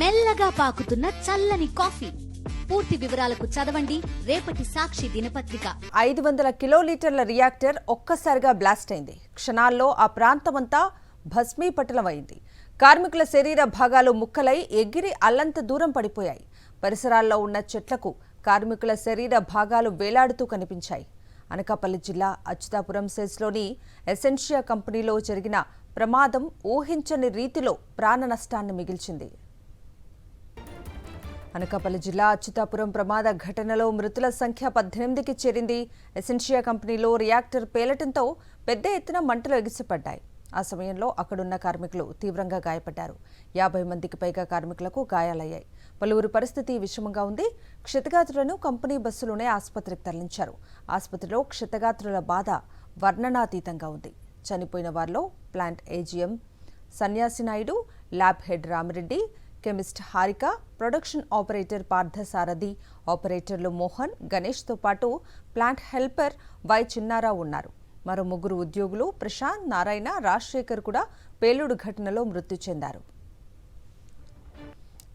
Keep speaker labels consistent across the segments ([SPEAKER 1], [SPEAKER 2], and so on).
[SPEAKER 1] మెల్లగా పాకుతున్న చల్లని కాఫీ. పూర్తి వివరాలకు చదవండి రేపటి సాక్షి దినపత్రిక.
[SPEAKER 2] 500 కిలోలీటర్ల రియాక్టర్ ఒక్కసారిగా బ్లాస్ట్ అయింది. క్షణాల్లో ఆ ప్రాంతమంతా భస్మీపటలమైంది. కార్మికుల శరీర భాగాలు ముక్కలై ఎగిరి అల్లంత దూరం పడిపోయాయి. పరిసరాల్లో ఉన్న చెట్లకు కార్మికుల శరీర భాగాలు వేలాడుతూ కనిపించాయి. అనకాపల్లి జిల్లా అచ్యుతాపురం సెస్లోని ఎసెన్షియా కంపెనీలో జరిగిన ప్రమాదం ఊహించని రీతిలో ప్రాణ నష్టాన్ని మిగిల్చింది. అనకాపల్లి జిల్లా అచ్యుతాపురం ప్రమాద ఘటనలో మృతుల సంఖ్య 18కి చేరింది. ఎసెన్షియా కంపెనీలో రియాక్టర్ పేలటంతో పెద్ద ఎత్తున మంటలు ఎగిసిపడ్డాయి. ఆ సమయంలో అక్కడున్న కార్మికులు తీవ్రంగా గాయపడ్డారు. 50 మందికి పైగా కార్మికులకు గాయాలయ్యాయి. పలువురు పరిస్థితి విషమంగా ఉంది. క్షతగాత్రులను కంపెనీ బస్సులోనే ఆసుపత్రికి తరలించారు. ఆసుపత్రిలో క్షతగాత్రుల బాధ వర్ణనాతీతంగా ఉంది. చనిపోయిన వారిలో plant AGM Sanyasi Naidu, lab head Ramireddy, chemist Harika, production operator Parthasarathi, ఆపరేటర్లు మోహన్, గణేష్తో పాటు ప్లాంట్ హెల్పర్ వై చిన్నారావు ఉన్నారు. మరో 3 ఉద్యోగులు ప్రశాంత్, నారాయణ, రాజశేఖర్ కూడా పేలుడు ఘటనలో మృతి చెందారు.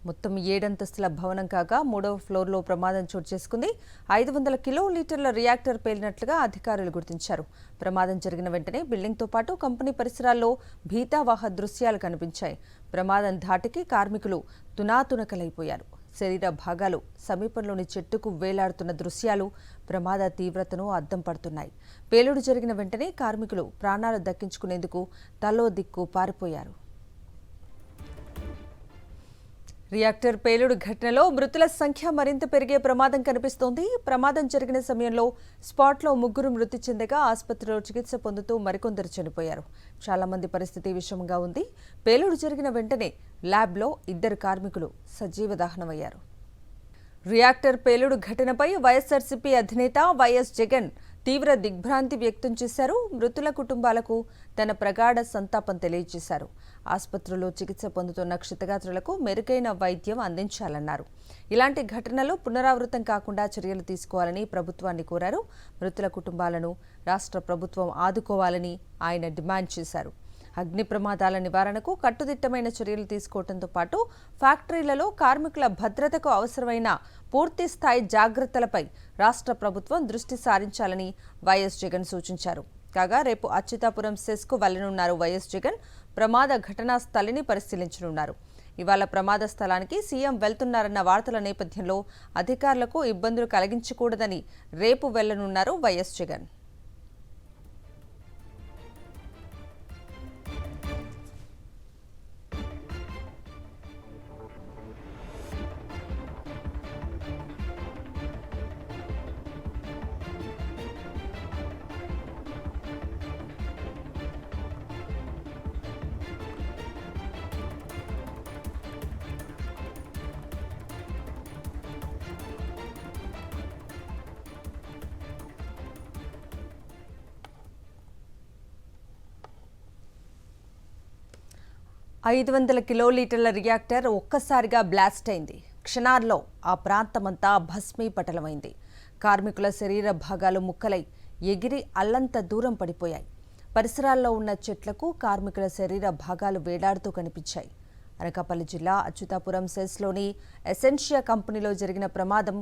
[SPEAKER 2] మొత్తం 7 అంతస్తుల భవనం కాగా 3వ ఫ్లోర్లో ప్రమాదం చోటు చేసుకుంది. 500 కిలోలీటర్ల రియాక్టర్ పేలినట్లుగా అధికారులు గుర్తించారు. ప్రమాదం జరిగిన వెంటనే బిల్డింగ్తో పాటు కంపెనీ పరిసరాల్లో భీతావహ దృశ్యాలు కనిపించాయి. ప్రమాదం ధాటికి కార్మికులు తునాతునకలైపోయారు. శరీర భాగాలు సమీపంలోని చెట్టుకు వేలాడుతున్న దృశ్యాలు ప్రమాద తీవ్రతను అద్దం పడుతున్నాయి. పేలుడు జరిగిన వెంటనే కార్మికులు ప్రాణాలు దక్కించుకునేందుకు తలో దిక్కు పారిపోయారు. రియాక్టర్ పేలుడు ఘటనలో మృతుల సంఖ్య మరింత పెరిగే ప్రమాదం కనిపిస్తోంది. ప్రమాదం జరిగిన సమయంలో స్పాట్లో 3 మృతి చెందగా ఆసుపత్రిలో చికిత్స పొందుతూ మరికొందరు చనిపోయారు. చాలా మంది పరిస్థితి విషమంగా ఉంది. పేలుడు జరిగిన వెంటనే ల్యాబ్లో 2 కార్మికులు సజీవ దహనమయ్యారు. రియాక్టర్ పేలుడు ఘటనపై వైఎస్ఆర్సీపీ అధినేత వైఎస్ జగన్ తీవ్ర దిగ్భ్రాంతి వ్యక్తం చేశారు. మృతుల కుటుంబాలకు తన ప్రగాఢ సంతాపం తెలియజేశారు. ఆసుపత్రిలో చికిత్స పొందుతున్న క్షతగాత్రులకు మెరుగైన వైద్యం అందించాలన్నారు. ఇలాంటి ఘటనలు పునరావృతం కాకుండా చర్యలు తీసుకోవాలని ప్రభుత్వాన్ని కోరారు. మృతుల కుటుంబాలను రాష్ట్ర ప్రభుత్వం ఆదుకోవాలని ఆయన డిమాండ్ చేశారు. అగ్ని ప్రమాదాల నివారణకు కట్టుదిట్టమైన చర్యలు తీసుకోవడంతో పాటు ఫ్యాక్టరీలలో కార్మికుల భద్రతకు అవసరమైన పూర్తి స్థాయి జాగ్రత్తలపై రాష్ట్ర ప్రభుత్వం దృష్టి సారించాలని వైఎస్ జగన్ సూచించారు. కాగా రేపు అచ్యుతాపురం సెస్కు వెళ్లనున్నారు వైఎస్ జగన్. ప్రమాద ఘటనా స్థలిని పరిశీలించనున్నారు. ఇవాళ ప్రమాద స్థలానికి సీఎం వెళ్తున్నారన్న వార్తల నేపథ్యంలో అధికారులకు ఇబ్బందులు కలిగించకూడదని రేపు వెళ్లనున్నారు వైఎస్ జగన్. $500 కిలోలీటర్ల రియాక్టర్ ఒక్కసారిగా బ్లాస్ట్ అయింది. క్షణాల్లో ఆ ప్రాంతమంతా భస్మీపటలమైంది. కార్మికుల శరీర భాగాలు ముక్కలై ఎగిరి అల్లంత దూరం పడిపోయాయి. పరిసరాల్లో ఉన్న చెట్లకు కార్మికుల శరీర భాగాలు వేలాడుతూ కనిపించాయి. అనకాపల్లి జిల్లా అచ్యుతాపురం సెస్లోని ఎసెన్షియా కంపెనీలో జరిగిన ప్రమాదం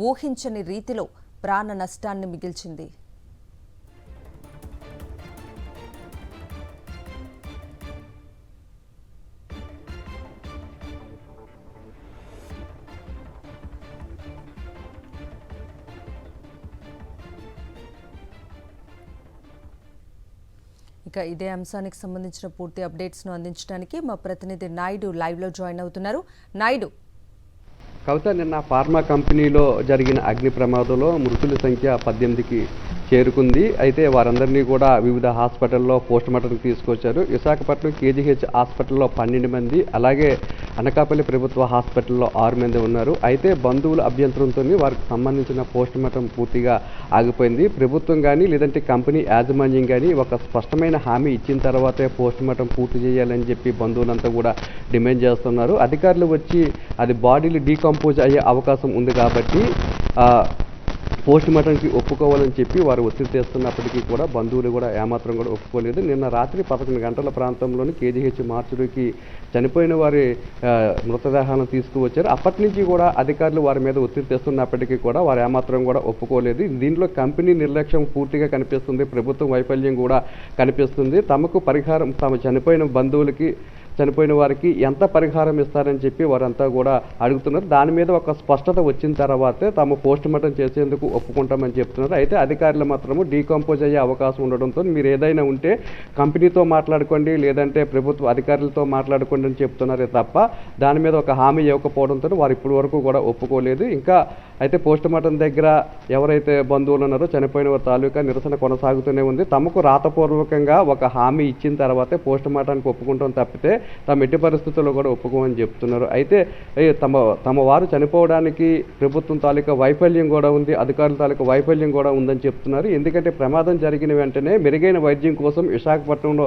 [SPEAKER 2] ఊహించని రీతిలో ప్రాణ నష్టాన్ని మిగిల్చింది. ఇక ఇదే అంశానికి సంబంధించిన పూర్తి అప్డేట్స్ను అందించడానికి మా ప్రతినిధి నాయుడు లైవ్లో జాయిన్ అవుతున్నారు. నాయుడు,
[SPEAKER 3] కవిత, నిన్న ఫార్మా కంపెనీలో జరిగిన అగ్ని ప్రమాదంలో మృతుల సంఖ్య 18కి చేరుకుంది. అయితే వారందరినీ కూడా వివిధ హాస్పిటల్లో పోస్టుమార్టంకి తీసుకొచ్చారు. విశాఖపట్నం కేజీహెచ్ హాస్పిటల్లో 12 మంది, అలాగే అనకాపల్లి ప్రభుత్వ హాస్పిటల్లో 6 మంది ఉన్నారు. అయితే బంధువుల అభ్యంతరంతో వారికి సంబంధించిన పోస్టుమార్టం పూర్తిగా ఆగిపోయింది. ప్రభుత్వం కానీ లేదంటే కంపెనీ యాజమాన్యం కానీ ఒక స్పష్టమైన హామీ ఇచ్చిన తర్వాతే పోస్టుమార్టం పూర్తి చేయాలని చెప్పి బంధువులంతా కూడా డిమాండ్ చేస్తున్నారు. అధికారులు వచ్చి అది బాడీలు డీకంపోజ్ అయ్యే అవకాశం ఉంది కాబట్టి పోస్ట్ మార్టంకి ఒప్పుకోవాలని చెప్పి వారు ఒత్తిడి తెస్తున్నప్పటికీ కూడా బంధువులు కూడా ఏమాత్రం కూడా ఒప్పుకోలేదు. నిన్న రాత్రి 11 గంటల ప్రాంతంలోని కేజీహెచ్ మార్చురీకి చనిపోయిన వారి మృతదేహాలను తీసుకువచ్చారు. అప్పటి నుంచి కూడా అధికారులు వారి మీద ఒత్తిడి తెస్తున్నప్పటికీ కూడా వారు ఏమాత్రం కూడా ఒప్పుకోలేదు. దీంట్లో కంపెనీ నిర్లక్ష్యం పూర్తిగా కనిపిస్తుంది, ప్రభుత్వం వైఫల్యం కూడా కనిపిస్తుంది. తమకు పరిహారం తమ చనిపోయిన బంధువులకి చనిపోయిన వారికి ఎంత పరిహారం ఇస్తారని చెప్పి వారంతా కూడా అడుగుతున్నారు. దాని మీద ఒక స్పష్టత వచ్చిన తర్వాతే తాము పోస్ట్ మార్టం చేసేందుకు ఒప్పుకుంటామని చెప్తున్నారు. అయితే అధికారులు మాత్రము డీకంపోజ్ అయ్యే అవకాశం ఉండడంతో మీరు ఏదైనా ఉంటే కంపెనీతో మాట్లాడుకోండి, లేదంటే ప్రభుత్వ అధికారులతో మాట్లాడుకోండి అని చెప్తున్నారే తప్ప దాని మీద ఒక హామీ ఇవ్వకపోవడంతో వారు ఇప్పటి వరకు కూడా ఒప్పుకోలేదు. ఇంకా అయితే పోస్ట్ మార్టం దగ్గర ఎవరైతే బంధువులు ఉన్నారో చనిపోయిన వారి తాలూకా నిరసన కొనసాగుతూనే ఉంది. తమకు రాతపూర్వకంగా ఒక హామీ ఇచ్చిన తర్వాతే పోస్ట్ మార్టానికి ఒప్పుకుంటాం తప్పితే తమ ఎట్టి పరిస్థితుల్లో కూడా ఒప్పుకోమని చెప్తున్నారు. అయితే తమ వారు చనిపోవడానికి ప్రభుత్వం తాలూకా వైఫల్యం కూడా ఉంది, అధికారుల తాలూకా వైఫల్యం కూడా ఉందని చెప్తున్నారు. ఎందుకంటే ప్రమాదం జరిగిన వెంటనే మెరుగైన వైద్యం కోసం విశాఖపట్నంలో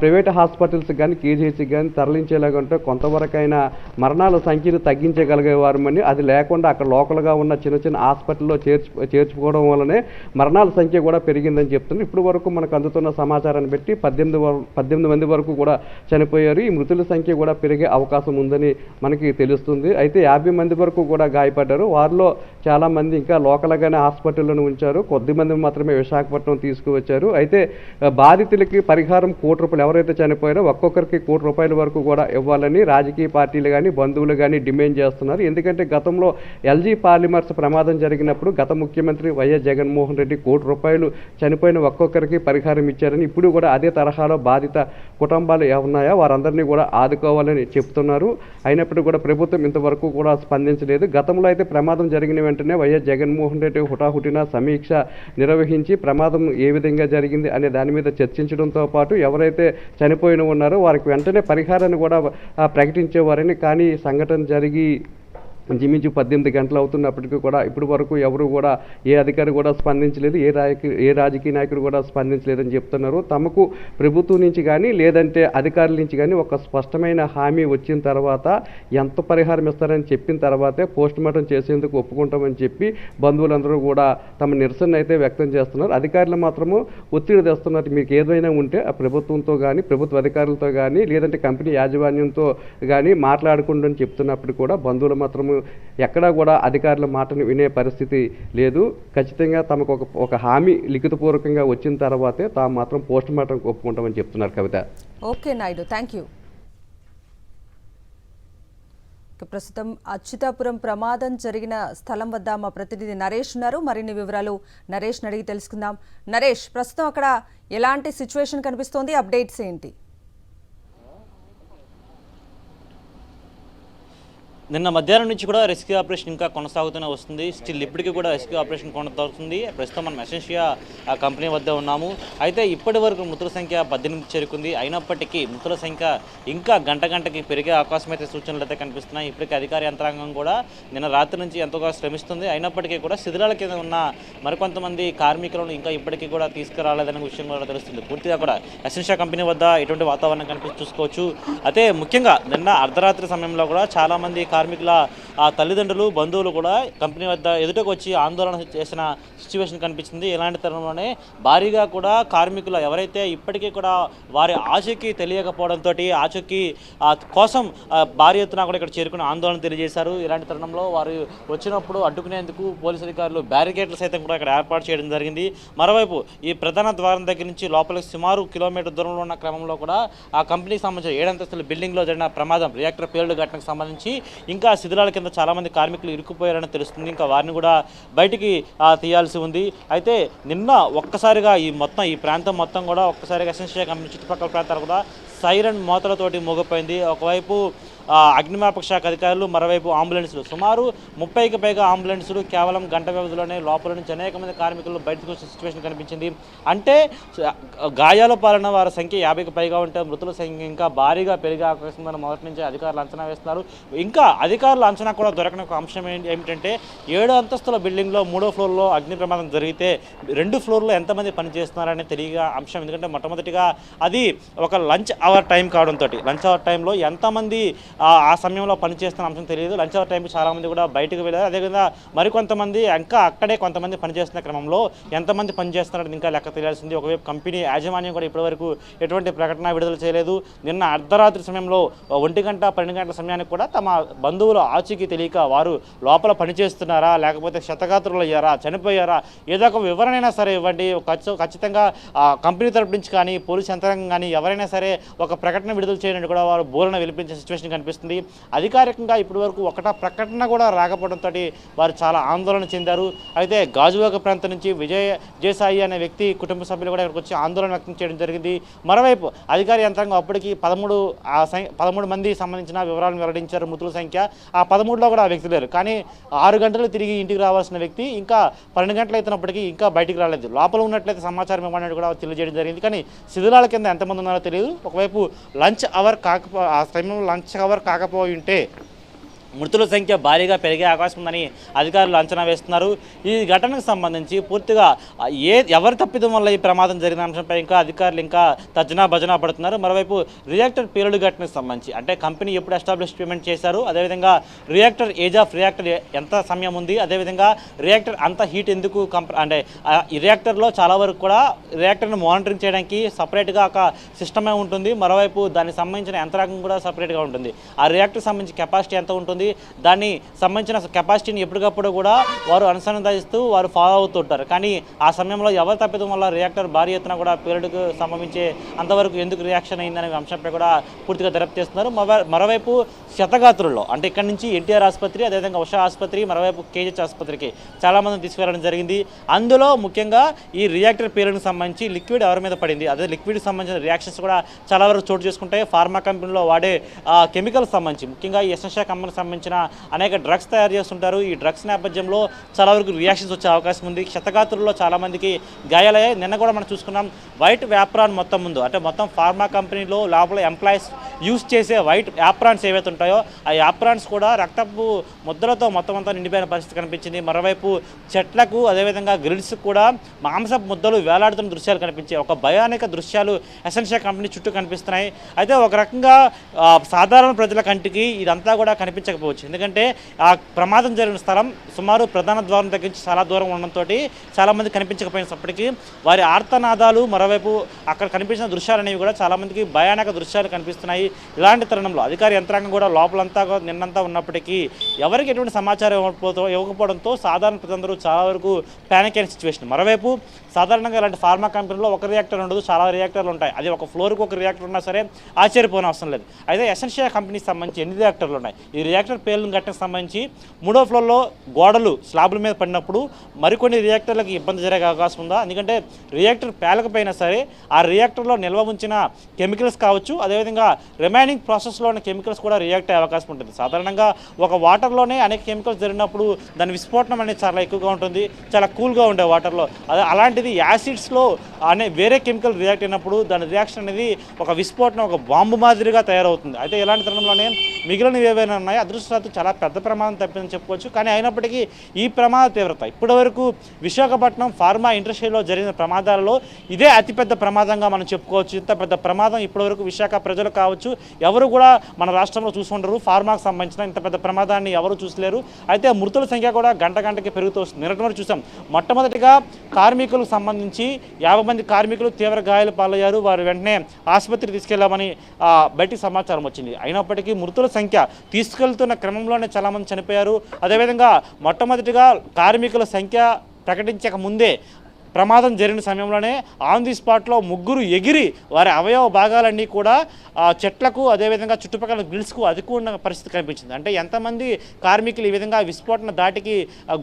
[SPEAKER 3] ప్రైవేట్ హాస్పిటల్స్ కానీ కేజీహెచ్కి కానీ తరలించేలాగంటే కొంతవరకైనా మరణాల సంఖ్యను తగ్గించగలిగేవారమని, అది లేకుండా అక్కడ లోకల్గా ఉన్న చిన్న చిన్న హాస్పిటల్లో చేర్చుకోవడం వల్లనే మరణాల సంఖ్య కూడా పెరిగిందని చెప్తున్నారు. ఇప్పటి వరకు మనకు అందుతున్న సమాచారాన్ని బట్టి 18 మంది వరకు కూడా చనిపోయారు. ఈ మృతుల సంఖ్య కూడా పెరిగే అవకాశం ఉందని మనకి తెలుస్తుంది. అయితే 50 మంది వరకు కూడా గాయపడ్డారు. వారిలో చాలామంది ఇంకా లోకల్గానే హాస్పిటల్లోనే ఉంచారు, కొద్దిమంది మాత్రమే విశాఖపట్నం తీసుకువచ్చారు. అయితే బాధితులకి పరిహారం ₹1 ఎవరైతే చనిపోయారో ఒక్కొక్కరికి ₹1 వరకు కూడా ఇవ్వాలని రాజకీయ పార్టీలు కానీ బంధువులు కానీ డిమాండ్ చేస్తున్నారు. ఎందుకంటే గతంలో ఎల్జీ పాలిమర్స్ ప్రమాదం జరిగినప్పుడు గత ముఖ్యమంత్రి వైఎస్ జగన్మోహన్ రెడ్డి ₹1 చనిపోయిన ఒక్కొక్కరికి పరిహారం ఇచ్చారని, ఇప్పుడు కూడా అదే తరహాలో బాధిత కుటుంబాలు ఉన్నాయో వారందరినీ కూడా ఆదుకోవాలని చెప్తున్నారు. అయినప్పటికీ కూడా ప్రభుత్వం ఇంతవరకు కూడా స్పందించలేదు. గతంలో అయితే ప్రమాదం జరిగిన వెంటనే వైఎస్ జగన్మోహన్ రెడ్డి హుటాహుటిన సమీక్ష నిర్వహించి ప్రమాదం ఏ విధంగా జరిగింది అనే దాని మీద చర్చించడంతో పాటు ఎవరైతే చనిపోయిన ఉన్నారో వారికి వెంటనే పరిహారాన్ని కూడా ప్రకటించేవారని, కానీ సంఘటన జరిగి ఇంచుమించు 18 గంటలు అవుతున్నప్పటికీ కూడా ఇప్పటి వరకు ఎవరు కూడా ఏ అధికారి కూడా స్పందించలేదు, ఏ రాజకీయ నాయకుడు కూడా స్పందించలేదని చెప్తున్నారు. తమకు ప్రభుత్వం నుంచి కానీ లేదంటే అధికారుల నుంచి కానీ ఒక స్పష్టమైన హామీ వచ్చిన తర్వాత ఎంత పరిహారం ఇస్తారని చెప్పిన తర్వాతే పోస్ట్ మార్టం చేసేందుకు ఒప్పుకుంటామని చెప్పి బంధువులందరూ కూడా తమ నిరసన అయితే వ్యక్తం చేస్తున్నారు. అధికారులు మాత్రము ఒత్తిడి తెస్తున్నారు. మీకు ఏదైనా ఉంటే ఆ ప్రభుత్వంతో కానీ ప్రభుత్వ అధికారులతో కానీ లేదంటే కంపెనీ యాజమాన్యంతో కానీ మాట్లాడకుండా అని చెప్తున్నప్పుడు కూడా బంధువులు మాత్రము ఎక్కడా కూడా అధికారుల మాటను వినే పరిస్థితి లేదు. ఖచ్చితంగా తమకు ఒక హామీ లిఖితపూర్వకంగా వచ్చిన తర్వాతే తాము మాత్రం పోస్ట్ మార్టం ఒప్పుకుంటామని చెప్తున్నారు. Kavitha.
[SPEAKER 2] Okay Naidu, thank you. ప్రస్తుతం అచ్యుతాపురం ప్రమాదం జరిగిన స్థలం వద్ద మా ప్రతినిధి నరేష్ ఉన్నారు. మరిన్ని వివరాలు నరేష్ అడిగి తెలుసుకుందాం. నరేష్, ప్రస్తుతం అక్కడ ఎలాంటి సిచ్యువేషన్ కనిపిస్తోంది, అప్డేట్స్ ఏంటి?
[SPEAKER 4] నిన్న మధ్యాహ్నం నుంచి కూడా రెస్క్యూ ఆపరేషన్ ఇంకా కొనసాగుతూనే వస్తుంది. స్టిల్ ఇప్పటికీ కూడా రెస్క్యూ ఆపరేషన్ కొనసాగుతుంది. ప్రస్తుతం మనం ఎసెన్షియా కంపెనీ వద్ద ఉన్నాము. అయితే ఇప్పటి వరకు మృతుల సంఖ్య 18 చేరుకుంది. అయినప్పటికీ మృతుల సంఖ్య ఇంకా గంటకి పెరిగే అవకాశం అయితే సూచనలు అయితే కనిపిస్తున్నాయి. ఇప్పటికీ అధికార యంత్రాంగం కూడా నిన్న రాత్రి నుంచి ఎంతగా శ్రమిస్తుంది. అయినప్పటికీ కూడా శిథిలాల కింద ఉన్న మరికొంతమంది కార్మికులను ఇంకా ఇప్పటికీ కూడా తీసుకురాలేదనే విషయం కూడా తెలుస్తుంది. పూర్తిగా కూడా ఎసెన్షియా కంపెనీ వద్ద ఎటువంటి వాతావరణం చూసుకోవచ్చు. అయితే ముఖ్యంగా నిన్న అర్ధరాత్రి సమయంలో కూడా చాలామంది కార్మికుల తల్లిదండ్రులు బంధువులు కూడా కంపెనీ వద్ద ఎదుటకు వచ్చి ఆందోళన చేసిన సిచ్యువేషన్ కనిపించింది. ఇలాంటి తరుణంలోనే భారీగా కూడా కార్మికులు ఎవరైతే ఇప్పటికీ కూడా వారి ఆచూకీ తెలియకపోవడంతో ఆచూకీ కోసం భారీ ఎత్తున కూడా ఇక్కడ చేరుకుని ఆందోళన తెలియజేశారు. ఇలాంటి తరుణంలో వారు వచ్చినప్పుడు అడ్డుకునేందుకు పోలీసు అధికారులు బ్యారికేడ్లు సైతం కూడా ఇక్కడ ఏర్పాటు చేయడం జరిగింది. మరోవైపు ఈ ప్రధాన ద్వారం దగ్గర నుంచి లోపలికి సుమారు కిలోమీటర్ దూరంలో ఉన్న క్రమంలో కూడా ఆ కంపెనీకి సంబంధించిన 7 అంతస్తుల బిల్డింగ్లో జరిగిన ప్రమాదం రియాక్టర్ పేలుడు ఘటనకు సంబంధించి ఇంకా శిథిలాల కింద చాలామంది కార్మికులు ఇరుక్కుపోయారని తెలుస్తుంది. ఇంకా వారిని కూడా బయటికి తీయాల్సి ఉంది. అయితే నిన్న ఒక్కసారిగా ఈ ప్రాంతం మొత్తం కూడా ఒక్కసారిగా ఎసెన్షియా కంపెనీ చుట్టుపక్కల ప్రాంతాలు కూడా సైరన్ మోతలతోటి మోగిపోయింది. ఒకవైపు అగ్నిమాపక శాఖ అధికారులు, మరోవైపు అంబులెన్సులు, సుమారు 30కి పైగా అంబులెన్సులు కేవలం గంట వ్యవధిలోనే లోపల నుంచి అనేక మంది కార్మికులు బయటకు వచ్చిన సిచ్యువేషన్ కనిపించింది. అంటే గాయాల పాలన వారి సంఖ్య 50కి పైగా ఉంటే మృతుల సంఖ్య ఇంకా భారీగా పెరిగే అవకాశం ఉందని మొదటి నుంచి అధికారులు అంచనా వేస్తున్నారు. ఇంకా అధికారుల అంచనా కూడా దొరకని ఒక అంశం ఏమిటంటే 7 అంతస్తుల బిల్డింగ్లో 3వ ఫ్లోర్లో అగ్ని ప్రమాదం జరిగితే 2 ఫ్లోర్లో ఎంతమంది పనిచేస్తున్నారని తెలియగా అంశం. ఎందుకంటే మొట్టమొదటిగా అది ఒక లంచ్ అవర్ టైం కావడంతో లంచ్ అవర్ టైంలో ఎంతమంది ఆ సమయంలో పనిచేస్తున్న అంశం తెలియదు. లంచ్ అవర్ టైంకి చాలామంది కూడా బయటకు వెళ్ళారు. అదేవిధంగా మరికొంతమంది ఇంకా అక్కడే కొంతమంది పనిచేస్తున్న క్రమంలో ఎంతమంది పనిచేస్తున్నారని ఇంకా లెక్క తెలియాల్సింది. ఒకవైపు కంపెనీ యాజమాన్యం కూడా ఇప్పటివరకు ఎటువంటి ప్రకటన విడుదల చేయలేదు. నిన్న అర్ధరాత్రి సమయంలో 1 గంట 12 గంటల సమయానికి కూడా తమ బంధువులు ఆచూకీ తెలియక వారు లోపల పనిచేస్తున్నారా, లేకపోతే క్షతగాత్రులు అయ్యారా, చనిపోయారా, ఏదో ఒక వివరణైనా సరే ఇవ్వండి. ఖచ్చితంగా కంపెనీ తరపు నుంచి కానీ పోలీస్ యంత్రాంగం కానీ ఎవరైనా సరే ఒక ప్రకటన విడుదల చేయడానికి కూడా వారు బోలన విలిపించే సిచ్యువేషన్ కనిపిస్తుంది. అధికారికంగా ఇప్పటివరకు ఒకట ప్రకటన కూడా రాకపోవడంతో వారు చాలా ఆందోళన చెందారు. అయితే గాజువాక ప్రాంతం నుంచి విజయసాయి అనే వ్యక్తి కుటుంబ సభ్యులు కూడా ఇక్కడికి వచ్చి ఆందోళన వ్యక్తం చేయడం జరిగింది. మరోవైపు అధికార యంత్రాంగం అప్పటికి 13 మంది సంబంధించిన వివరాలను వెల్లడించారు. మృతుల సంఖ్య ఆ 13లో కూడా ఆ వ్యక్తి లేరు. కానీ 6 గంటలు తిరిగి ఇంటికి రావాల్సిన వ్యక్తి ఇంకా 12 గంటలు అవుతున్నప్పటికీ ఇంకా బయటికి రాలేదు. లోపల ఉన్నట్లయితే సమాచారం ఇవ్వడానికి కూడా తెలియజేయడం జరిగింది. కానీ శిథిలాల కింద ఎంతమంది ఉన్నారో తెలియదు. ఒకవైపు ఆ సమయంలో లంచ్ అవర్ కాకపోయి ఉంటే మృతుల సంఖ్య భారీగా పెరిగే అవకాశం ఉందని అధికారులు అంచనా వేస్తున్నారు. ఈ ఘటనకు సంబంధించి పూర్తిగా ఎవరి తప్పిదం వల్ల ఈ ప్రమాదం జరిగిన అంశంపై ఇంకా అధికారులు ఇంకా తర్జనా భజనా పడుతున్నారు. మరోవైపు రియాక్టర్ పేలుడు ఘటనకు సంబంధించి అంటే కంపెనీ ఎప్పుడు ఎస్టాబ్లిష్మెంట్ చేశారు, అదేవిధంగా రియాక్టర్ ఏజ్ ఆఫ్ రియాక్టర్ ఎంత సమయం ఉంది, అదేవిధంగా రియాక్టర్ అంత హీట్ ఎందుకు అంటే ఈ రియాక్టర్లో చాలా వరకు కూడా రియాక్టర్ను మానిటరింగ్ చేయడానికి సపరేట్గా ఒక సిస్టమే ఉంటుంది. మరోవైపు దానికి సంబంధించిన యంత్రాంగం కూడా సపరేట్గా ఉంటుంది. ఆ రియాక్టర్కి సంబంధించి కెపాసిటీ ఎంత ఉంటుంది, దాన్ని సంబంధించిన కెపాసిటీని ఎప్పటికప్పుడు కూడా వారు అనుసంధానిస్తూ వారు ఫాలో అవుతుంటారు. కానీ ఆ సమయంలో ఎవరి తప్పిదం వల్ల రియాక్టర్ భారీ ఎత్తున కూడా పేలుడుకు సంభవించే అంతవరకు ఎందుకు రియాక్షన్ అయిందనే అంశంపై కూడా పూర్తిగా దర్యాప్తు చేస్తున్నారు. మరోవైపు క్షతగాత్రుల్లో అంటే ఇక్కడ నుంచి ఎన్టీఆర్ ఆసుపత్రి, అదేవిధంగా ఉషా ఆసుపత్రి, మరోవైపు కేజీహెచ్ ఆసుపత్రికి చాలామందిని తీసుకువెళ్ళడం జరిగింది. అందులో ముఖ్యంగా ఈ రియాక్టర్ పేలుడుకు సంబంధించి లిక్విడ్ ఎవరి మీద పడింది, అదే లిక్విడ్కి సంబంధించిన రియాక్షన్స్ కూడా చాలా వరకు చోటు చేసుకుంటాయి. ఫార్మా కంపెనీలో వాడే కెమికల్స్ సంబంధించి ముఖ్యంగా ఈ ఎస్ఎన్షియా కంపెనీకి సంబంధించిన అనేక డ్రగ్స్ తయారు చేస్తుంటారు. ఈ డ్రగ్స్ నేపథ్యంలో చాలా వరకు రియాక్షన్స్ వచ్చే అవకాశం ఉంది. క్షతగాత్రుల్లో చాలామందికి గాయాలయ్యాయి. నిన్న కూడా మనం చూసుకున్నాం వైట్ వ్యాప్రాన్ మొత్తం ముందు అంటే మొత్తం ఫార్మా కంపెనీలో లోపల ఎంప్లాయీస్ యూజ్ చేసే వైట్ యాప్రాన్స్ ఏవైతే ఉంటాయో ఆ యాప్రాన్స్ కూడా రక్తపు ముద్దలతో మొత్తం అంతా నిండిపోయిన పరిస్థితి కనిపించింది. మరోవైపు చెట్లకు అదేవిధంగా గ్రిల్స్ కూడా మాంసపు ముద్దలు వేలాడుతున్న దృశ్యాలు కనిపించాయి. ఒక భయానక దృశ్యాలు ఎసెన్షియా కంపెనీ చుట్టూ కనిపిస్తున్నాయి. అయితే ఒక రకంగా సాధారణ ప్రజల కంటికి ఇదంతా కూడా కనిపించకపోవచ్చు. ఎందుకంటే ఆ ప్రమాదం జరిగిన స్థలం సుమారు ప్రధాన ద్వారం దగ్గర నుంచి చాలా దూరం ఉండడంతో చాలామంది కనిపించకపోయినప్పటికీ వారి ఆర్తనాదాలు మరోవైపు అక్కడ కనిపించిన దృశ్యాలు అనేవి కూడా చాలామందికి భయానక దృశ్యాలు కనిపిస్తున్నాయి. ఇలాంటి తరుణంలో అధికార యంత్రాంగం కూడా లోపలంతా నిన్నంతా ఉన్నప్పటికీ ఎవరికి ఎటువంటి సమాచారం ఇవ్వకపోవడంతో సాధారణ ప్రజలందరూ చాలా వరకు ప్యానిక్ అయిన సిచ్యువేషన్. మరోవైపు సాధారణంగా ఇలాంటి ఫార్మా కంపెనీలో ఒక రియాక్టర్ ఉండదు, చాలా రియాక్టర్లు ఉంటాయి. అది ఒక ఫ్లోర్కి ఒక రియాక్టర్ ఉన్నా సరే ఆశ్చర్యపోయిన అవసరం లేదు. అయితే ఎసెన్షియా కంపెనీకి సంబంధించి ఎన్ని రియాక్టర్లు ఉన్నాయి, ఈ రియాక్టర్ పేలుడు ఘటనకు సంబంధించి 3వ ఫ్లోర్లో గోడలు స్లాబ్ల మీద పడినప్పుడు మరికొన్ని రియాక్టర్లకు ఇబ్బంది జరిగే అవకాశం ఉందా? ఎందుకంటే రియాక్టర్ పేలకపోయినా సరే ఆ రియాక్టర్లో నిల్వ ఉంచిన కెమికల్స్ కావచ్చు, అదేవిధంగా రిమైనింగ్ ప్రాసెస్లో ఉన్న కెమికల్స్ కూడా రియాక్ట్ అయ్యే అవకాశం ఉంటుంది. సాధారణంగా ఒక వాటర్లోనే అనేక కెమికల్స్ జరిగినప్పుడు దాని విస్ఫోటనం అనేది చాలా ఎక్కువగా ఉంటుంది, చాలా కూల్గా ఉండే వాటర్లో. అలాంటిది యాసిడ్స్లో వేరే కెమికల్ రియాక్ట్ అయినప్పుడు దాని రియాక్షన్ అనేది ఒక విస్ఫోటనం, ఒక బాంబు మాదిరిగా తయారవుతుంది. అయితే ఇలాంటి తరుణంలోనే మిగిలినవి ఏవైనా ఉన్నాయి అదృష్టవశాత్తు చాలా పెద్ద ప్రమాదం తప్పిందని చెప్పుకోవచ్చు. కానీ అయినప్పటికీ ఈ ప్రమాద తీవ్రత ఇప్పటివరకు విశాఖపట్నం ఫార్మా ఇండస్ట్రీలో జరిగిన ప్రమాదాలలో ఇదే అతిపెద్ద ప్రమాదంగా మనం చెప్పుకోవచ్చు. ఇంత పెద్ద ప్రమాదం ఇప్పటివరకు విశాఖ ప్రజలు కావచ్చు ఎవరు కూడా మన రాష్ట్రంలో చూసుకుంటారు. ఫార్మాకు సంబంధించిన ఇంత పెద్ద ప్రమాదాన్ని ఎవరు చూసలేరు. అయితే మృతుల సంఖ్య కూడా గంటకి పెరుగుతూ వస్తుంది. నిన్నటి వరకు చూసాం మొట్టమొదటిగా కార్మికులకు సంబంధించి 50 మంది కార్మికులు తీవ్ర గాయాలు పాలయ్యారు. వారు వెంటనే ఆసుపత్రికి తీసుకెళ్లామని బయటికి సమాచారం వచ్చింది. అయినప్పటికీ మృతుల సంఖ్య తీసుకెళ్తున్న క్రమంలోనే చాలామంది చనిపోయారు. అదేవిధంగా మొట్టమొదటిగా కార్మికుల సంఖ్య ప్రకటించక ముందే ప్రమాదం జరిగిన సమయంలోనే ఆన్ ది స్పాట్లో 3 ఎగిరి వారి అవయవ భాగాలన్నీ కూడా చెట్లకు అదేవిధంగా చుట్టుపక్కల గ్రిల్స్కు అదుకున్న పరిస్థితి కనిపించింది. అంటే ఎంతమంది కార్మికులు ఈ విధంగా విస్ఫోటన దాటికి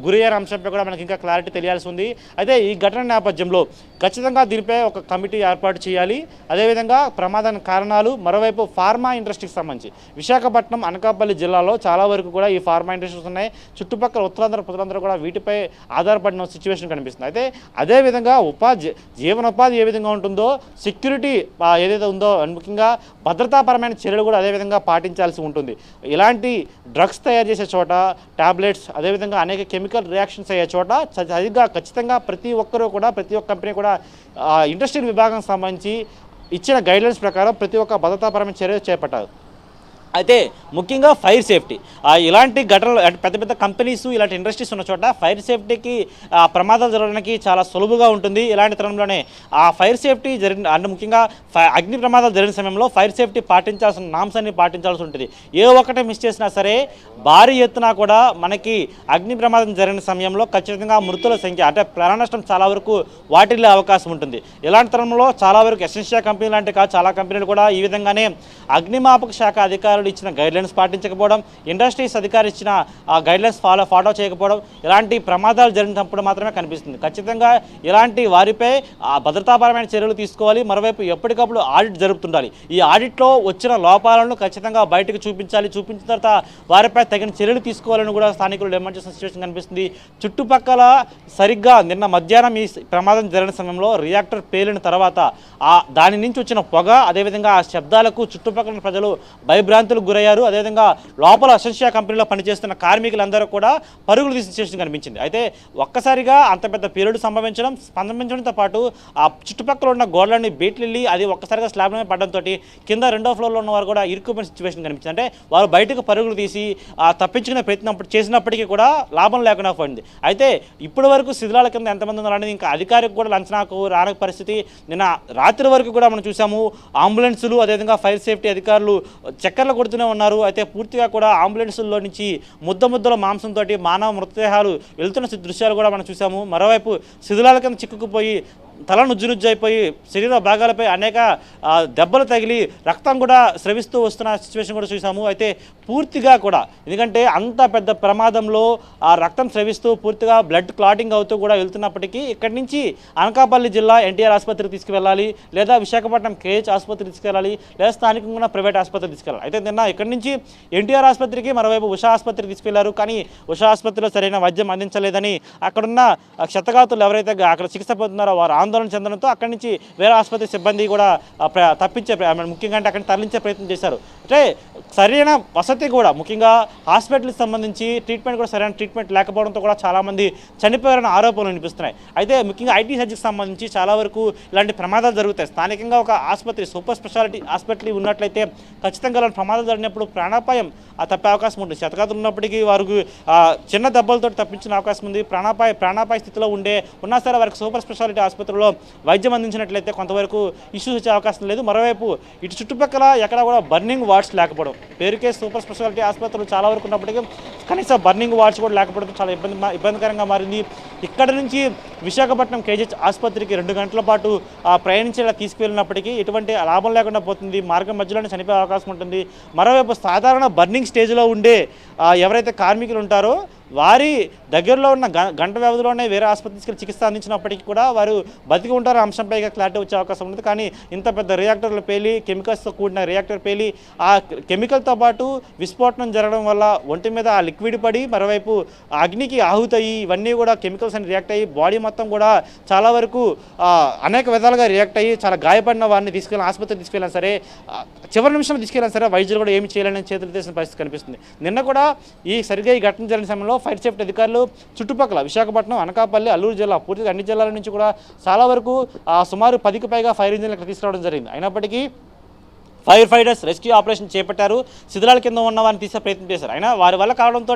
[SPEAKER 4] గురయ్యారు అంశంపై కూడా మనకి ఇంకా క్లారిటీ తెలియాల్సి ఉంది. అయితే ఈ ఘటన నేపథ్యంలో ఖచ్చితంగా దీనిపై ఒక కమిటీ ఏర్పాటు చేయాలి. అదేవిధంగా ప్రమాదానికి కారణాలు, మరోవైపు ఫార్మా ఇండస్ట్రీకి సంబంధించి విశాఖపట్నం అనకాపల్లి జిల్లాలో చాలా వరకు కూడా ఈ ఫార్మా ఇండస్ట్రీస్ ఉన్నాయి. చుట్టుపక్కల ఉత్తరాంధ్ర ప్రజలందరూ కూడా వీటిపై ఆధారపడిన సిచ్యువేషన్ కనిపిస్తుంది. అయితే అదేవిధంగా జీవనోపాధి ఏ విధంగా ఉంటుందో సెక్యూరిటీ ఏదైతే ఉందో ముఖ్యంగా భద్రతాపరమైన చర్యలు కూడా అదేవిధంగా పాటించాల్సి ఉంటుంది. ఇలాంటి డ్రగ్స్ తయారు చేసే చోట టాబ్లెట్స్ అదేవిధంగా అనేక కెమికల్ రియాక్షన్స్ అయ్యే చోట సరిగ్గా ఖచ్చితంగా ప్రతి ఒక్కరూ కూడా ప్రతి ఒక్క కంపెనీ కూడా ఇండస్ట్రియల్ విభాగం సంబంధించి ఇచ్చిన గైడ్లైన్స్ ప్రకారం ప్రతి ఒక్క భద్రతాపరమైన చర్య చేపట్టారు. అయితే ముఖ్యంగా ఫైర్ సేఫ్టీ ఇలాంటి ఘటనలు అంటే పెద్ద పెద్ద కంపెనీస్ ఇలాంటి ఇండస్ట్రీస్ ఉన్న చోట ఫైర్ సేఫ్టీకి ప్రమాదాలు జరగడానికి చాలా సులువుగా ఉంటుంది. ఇలాంటి తరంలోనే ఆ ఫైర్ సేఫ్టీ జరిగిన అంటే ముఖ్యంగా అగ్ని ప్రమాదాలు జరిగిన సమయంలో ఫైర్ సేఫ్టీ పాటించాల్సిన నామ్స్ అన్ని పాటించాల్సి ఉంటుంది. ఏ ఒక్కటే మిస్ చేసినా సరే భారీ ఎత్తున కూడా మనకి అగ్ని ప్రమాదం జరిగిన సమయంలో ఖచ్చితంగా మృతుల సంఖ్య అంటే ప్రాణ నష్టం చాలా వరకు వాటిల్లే అవకాశం ఉంటుంది. ఇలాంటి తరంలో చాలా వరకు ఎసెన్షియల్ కంపెనీలు అంటే కాదు చాలా కంపెనీలు కూడా ఈ విధంగానే అగ్నిమాపక శాఖ అధికారులు ఇచ్చిన గైడ్లైన్స్ పాటించకపోవడం, ఇండస్ట్రీస్ అధికారులు ఇచ్చిన ఆ గైడ్లైన్స్ ఫాలో చేయకపోవడం ఇలాంటి ప్రమాదాలు జరిగినప్పుడు మాత్రమే కనిపిస్తుంది. ఖచ్చితంగా ఇలాంటి వారిపై భద్రతాపరమైన చర్యలు తీసుకోవాలి. మరోవైపు ఎప్పటికప్పుడు ఆడిట్ జరుపుతుండాలి. ఈ ఆడిట్లో వచ్చిన లోపాలను ఖచ్చితంగా బయటకు చూపించాలి. చూపించిన తర్వాత వారిపై తగిన చర్యలు తీసుకోవాలని కూడా స్థానికులు డిమాండ్ చేసిన సిచ్యువేషన్ కనిపిస్తుంది. చుట్టుపక్కల సరిగ్గా నిన్న మధ్యాహ్నం ఈ ప్రమాదం జరిగిన సమయంలో రియాక్టర్ పేలిన తర్వాత దాని నుంచి వచ్చిన పొగ అదేవిధంగా ఆ శబ్దాలకు చుట్టుపక్కల ప్రజలు భయభ్రాంతులకు గురయ్యారు. అదేవిధంగా లోపల అసెన్షియల్ కంపెనీలో పనిచేస్తున్న కార్మికులందరూ కూడా పరుగులు తీసిన సిచ్యువేషన్ కనిపించింది. అయితే ఒక్కసారిగా అంత పెద్ద పేలుడు సంభవించడంతో పాటు ఆ చుట్టుపక్కల ఉన్న గోడలన్నీ బీట్లిల్లి అది ఒక్కసారిగా స్లాబ్ మీద పడడంతో కింద 2వ ఫ్లోర్లో ఉన్న వారు కూడా ఇరుక్కుపోయిన సిచ్యువేషన్ కనిపించింది. అంటే వారు బయటకు పరుగులు తీసి తప్పించుకునే ప్రయత్నం చేసినప్పటికీ కూడా లాభం లేకుండా పోయింది. అయితే ఇప్పటి వరకు శిథిలాల కింద ఎంతమంది ఉన్నారనేది ఇంకా అధికారికి కూడా లంచనాకు రాని పరిస్థితి. నిన్న రాత్రి వరకు కూడా మనం చూసాము అంబులెన్సులు అదేవిధంగా ఫైర్ సేఫ్టీ అధికారులు చక్కర్లు కొడుతూనే ఉన్నారు. అయితే పూర్తిగా కూడా అంబులెన్సుల్లో నుంచి ముద్దల మాంసంతో మానవ మృతదేహాలు వెళ్తున్న దృశ్యాలు కూడా మనం చూసాము. మరోవైపు శిథిలాల కింద చిక్కుకుపోయి తల నుజ్జునుజ్జైపోయి శరీర భాగాలపై అనేక దెబ్బలు తగిలి రక్తం కూడా స్రవిస్తూ వస్తున్న సిచ్యువేషన్ కూడా చూసాము. అయితే పూర్తిగా కూడా ఎందుకంటే అంత పెద్ద ప్రమాదంలో ఆ రక్తం స్రవిస్తూ పూర్తిగా బ్లడ్ క్లాటింగ్ అవుతూ కూడా వెళ్తున్నప్పటికీ ఇక్కడి నుంచి అనకాపల్లి జిల్లా ఎన్టీఆర్ ఆసుపత్రికి తీసుకువెళ్ళాలి, లేదా విశాఖపట్నం కేహెచ్ ఆసుపత్రికి తీసుకెళ్ళాలి, లేదా స్థానికంగా ప్రైవేట్ ఆసుపత్రికి తీసుకెళ్ళాలి. అయితే నిన్న ఇక్కడి నుంచి ఎన్టీఆర్ ఆసుపత్రికి మరోవైపు ఉషా ఆసుపత్రికి తీసుకెళ్లారు. కానీ ఉషా ఆసుపత్రిలో సరైన వైద్యం అందించలేదని అక్కడున్న క్షతగాతులు ఎవరైతే అక్కడ చికిత్స పొందుతున్నారో వారు ఆందోళన చెందడంతో అక్కడి నుంచి వేరే ఆసుపత్రి సిబ్బంది కూడా ముఖ్యంగా అంటే అక్కడిని తరలించే ప్రయత్నం చేశారు. అంటే సరైన వసతి కూడా ముఖ్యంగా హాస్పిటల్కి సంబంధించి ట్రీట్మెంట్ కూడా సరైన ట్రీట్మెంట్ లేకపోవడంతో కూడా చాలామంది చనిపోయారన్న ఆరోపణలు వినిపిస్తున్నాయి. అయితే ముఖ్యంగా ఐటీ సర్జరీకి సంబంధించి చాలా వరకు ఇలాంటి ప్రమాదాలు జరుగుతాయి. స్థానికంగా ఒక ఆసుపత్రి సూపర్ స్పెషాలిటీ హాస్పిటల్ ఉన్నట్లయితే ఖచ్చితంగా ఇలాంటి ప్రమాదాలు జరిగినప్పుడు ప్రాణాపాయం తప్పే అవకాశం ఉంటుంది. శతగాతులు ఉన్నప్పటికీ వారికి చిన్న దెబ్బలతో తప్పించిన అవకాశం ఉంది. ప్రాణాపాయ స్థితిలో ఉన్నా సరే వారికి సూపర్ స్పెషాలిటీ ఆసుపత్రిలో వైద్యం అందించినట్లయితే కొంతవరకు ఇష్యూస్ వచ్చే అవకాశం లేదు. మరోవైపు ఇటు చుట్టుపక్కల ఎక్కడ కూడా బర్నింగ్ వార్డ్స్ లేకపోవడం, పేరుకే సూపర్ స్పెషాలిటీ ఆసుపత్రులు చాలా వరకు ఉన్నప్పటికీ కనీసం బర్నింగ్ వార్డ్స్ కూడా లేకపోవడం చాలా ఇబ్బందికరంగా మారింది. ఇక్కడ నుంచి విశాఖపట్నం కేజీహెచ్ ఆసుపత్రికి 2 గంటల పాటు ప్రయాణించేలా తీసుకువెళ్ళినప్పటికీ ఎటువంటి లాభం లేకుండా పోతుంది. మార్గం మధ్యలోనే చనిపోయే అవకాశం ఉంటుంది. మరోవైపు సాధారణ బర్నింగ్ స్టేజ్లో ఉండే ఎవరైతే కార్మికులు ఉంటారో వారి దగ్గరలో ఉన్న గంట వ్యవధిలోనే వేరే ఆసుపత్రి తీసుకెళ్ళి చికిత్స అందించినప్పటికీ కూడా వారు బతికి ఉంటారు అంశంపై క్లారిటీ వచ్చే అవకాశం ఉంటుంది. కానీ ఇంత పెద్ద రియాక్టర్లు పేలి కెమికల్స్తో కూడిన రియాక్టర్ పేలి ఆ కెమికల్తో పాటు విస్ఫోటనం జరగడం వల్ల ఒంటి మీద ఆ లిక్విడ్ పడి మరోవైపు అగ్నికి ఆహుతయ్యి ఇవన్నీ కూడా కెమికల్స్ అని రియాక్ట్ అయ్యి బాడీ మొత్తం కూడా చాలా వరకు అనేక విధాలుగా రియాక్ట్ అయ్యి చాలా గాయపడిన వారిని ఆసుపత్రికి తీసుకెళ్ళినా సరే చివరి నిమిషంలో తీసుకెళ్ళినా సరే వైద్యులు కూడా ఏమి చేయాలని చేతులు తీసిన పరిస్థితి కనిపిస్తుంది. నిన్న కూడా ఈ ఘటన జరిగిన సమయంలో ఫైర్ సేఫ్టీ అధికారులు చుట్టుపక్కల విశాఖపట్నం, అనకాపల్లి, అల్లూరు జిల్లా పూర్తిగా అన్ని జిల్లాల నుంచి కూడా చాలా వరకు సుమారు 10కి పైగా ఫైర్ ఇంజిన్లు ఇక్కడ తీసుకురావడం జరిగింది. అయినప్పటికీ ఫైర్ ఫైటర్స్ రెస్క్యూ ఆపరేషన్ చేపట్టారు. శిథిలాల కింద ఉన్న వారిని తీసే ప్రయత్నం చేశారు. అయినా వారి వల్ల కావడంతో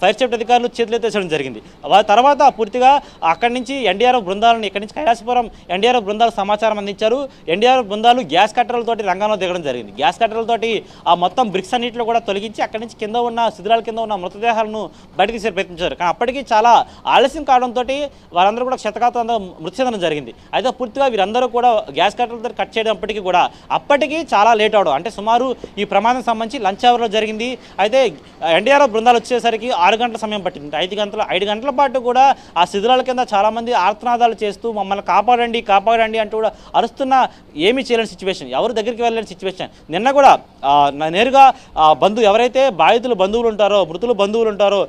[SPEAKER 4] ఫైర్ సేఫ్టీ అధికారులు చేతులెత్తేసడం జరిగింది. వారి తర్వాత పూర్తిగా అక్కడి నుంచి ఎన్డీఆర్ఎఫ్ బృందాలను ఇక్కడి నుంచి కైలాసపురం ఎన్డీఆర్ఎఫ్ బృందాలు సమాచారం అందించారు. ఎన్డీఆర్ఎఫ్ బృందాలు గ్యాస్ కట్టర్లతోటి రంగంలో దిగడం జరిగింది. గ్యాస్ కట్టర్లతోటి ఆ మొత్తం బ్రిక్స్ అన్నింటిలో కూడా తొలగించి అక్కడి నుంచి కింద ఉన్న శిథిలాల కింద ఉన్న మృతదేహాలను బయటకు తీసే ప్రయత్నించారు. కానీ అప్పటికీ చాలా ఆలస్యం కావడంతో వారందరూ కూడా క్షతగాతులంతా మృతి చెందడం జరిగింది. అయితే పూర్తిగా వీరందరూ కూడా గ్యాస్ కట్టర్లతో కట్ చేయడంప్పటికీ కూడా అప్పటికీ చాలా లేట్ అవడం అంటే సుమారు ఈ ప్రమాదం సంబంధించి లంచ్ అవర్లో జరిగింది. అయితే ఎన్డీఆర్ఎఫ్ బృందాలు వచ్చేసరికి 6 గంటల సమయం పట్టింది. 5 గంటల పాటు కూడా ఆ శిథిలాల కింద చాలామంది ఆర్తనాదాలు చేస్తూ మమ్మల్ని కాపాడండి అంటూ కూడా అరుస్తున్న ఏమీ చేయలేని సిచ్యువేషన్, ఎవరు దగ్గరికి వెళ్ళలేని సిచ్యువేషన్. నిన్న కూడా నేరుగా ఎవరైతే బాధితులు బంధువులు ఉంటారో, మృతులు బంధువులు ఉంటారో,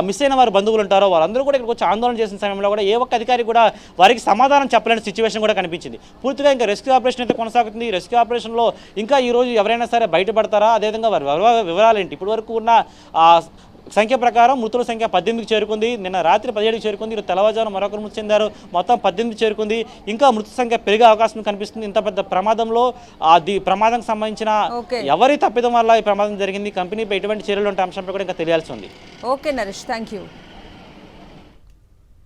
[SPEAKER 4] మిస్ అయిన వారి బంధువులు ఉంటారో వాళ్ళందరూ కూడా ఇక్కడికి వచ్చి ఆందోళన చేసిన సమయంలో కూడా ఏ ఒక్క అధికారి కూడా వారికి సమాధానం చెప్పలేని సిచ్యువేషన్ కూడా కనిపించింది. పూర్తిగా ఇంకా రెస్క్యూ ఆపరేషన్ అయితే కొనసాగుతుంది. రెస్క్యూ ఆపరేషన్లో ఇంకా ఈరోజు ఎవరైనా సరే బయటపడతారా, అదేవిధంగా వారి వివరాలు ఏంటి, ఇప్పటి వరకు ఉన్న సంఖ్య ప్రకారం మృతుల సంఖ్య 18కి చేరుకుంది. నిన్న రాత్రి 17కి చేరుకుంది. ఈరోజు తెల్లవారుజామున మరొకరు మృతి చెందారు. మొత్తం 18 చేరుకుంది. ఇంకా మృతి సంఖ్య పెరిగే అవకాశం కనిపిస్తుంది. ఇంత పెద్ద ప్రమాదంలో అది ప్రమాదానికి సంబంధించిన ఎవరి తప్పిదం వల్ల ఈ ప్రమాదం జరిగింది, కంపెనీపై ఎటువంటి చర్యలు ఉంటే అంశంపై కూడా ఇంకా తెలియాల్సి ఉంది.
[SPEAKER 2] Okay Naresh, thank you.